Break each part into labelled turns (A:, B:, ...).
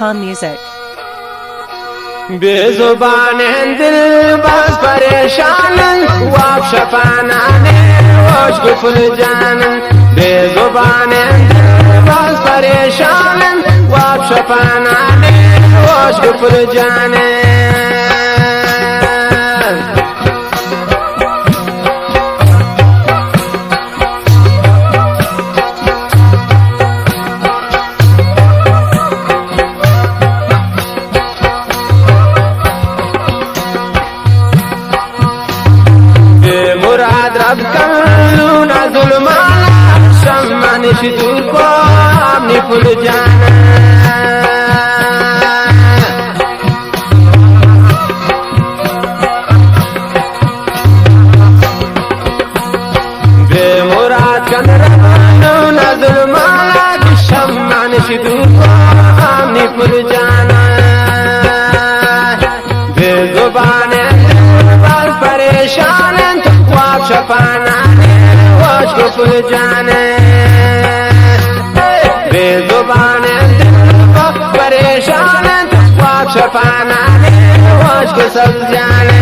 A: Khan Music.
B: बेजुबान दिल बस परेशान वाप शफानाने होश गुफुल जान बेजुबान दिल बस परेशान वाप शफानाने होश गुफुल जाने कलूना जुल्माना सम्मान दूर को अपनी भूल जाना बेमुराद कलूना जुल्माना सम्मान दूर को अपनी भूल जाना बेजुबान बस परेशान शफाना होश गुफुल जाने बेजुबान परेशान वाप शफाना होश को सब जाने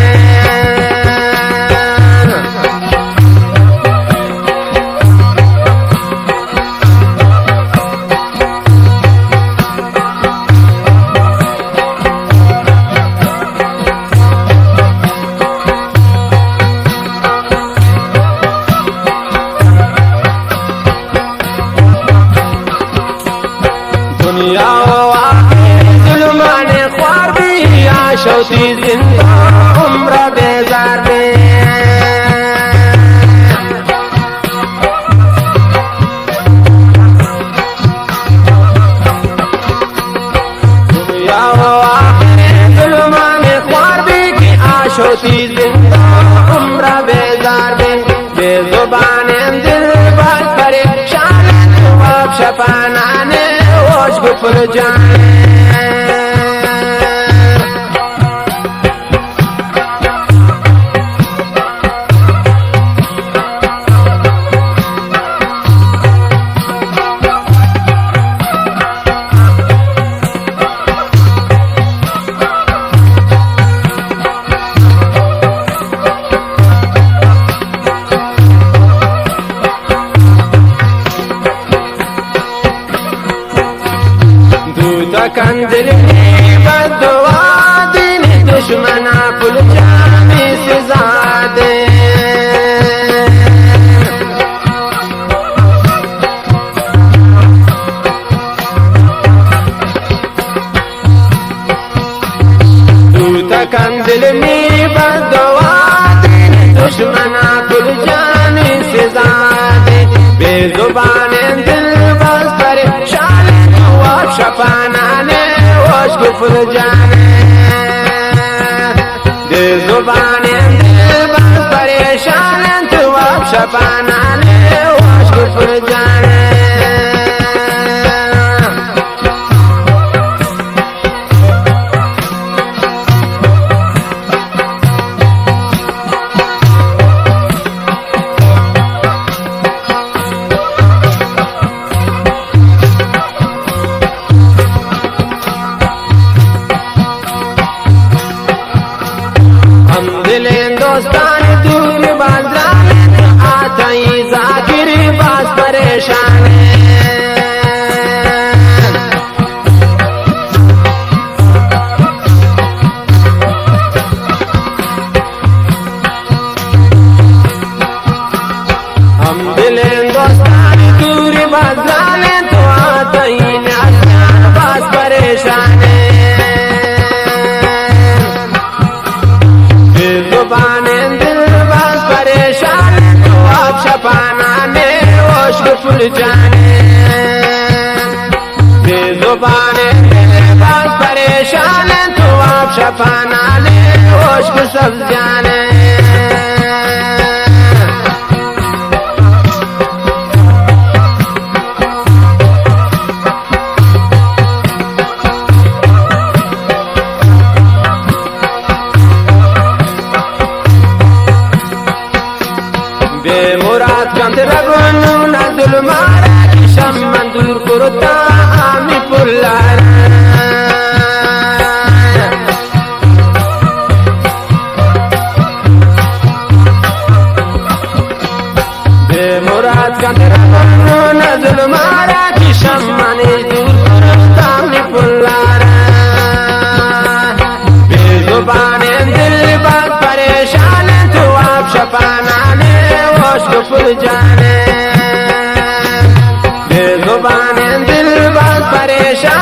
B: जुल्माने ख्वार भी आशौती जिंदा उम्र बेजार में जुल्माने ख्वार भी आशौती जिंदा उम्र बेजार में बेजुबान दिल बस परेशान वाप शफाना होश गुफुल जाने कंदिल बदुआ दिन दुश्मना पुल जाने से ज़ादे दूत कंदिल में बदुआ दिन दुश्मना पुल जाने से ज़ादे बेजुबान दिल बस परेशान वाप शफाना होश गुफुल जाने बेजुबान दिल बस परेशान वाप शफाना होश गुफुल जाने दोस्तान दूर बाजार आता ही जाकिर बास परेशान हम दिले दोस्तान दूर बाजार तो आता ही बास परेशान शफाना होश गुफुल जाने बेजुबान बस परेशान वाप शफाना होश को सब जाने बेमुराद कंद रगुनु न जुल्मारा शम्मन दूर कुरुता आमी पुल्लारा मुराद का मेरा बनो नजर मारा की शम्माने दूर तामी पुल्लारा बेजुबाने दिल बात परेशान तो आप शफाना ने वोश को फुल जाने बेजुबाने दिल बात परेशान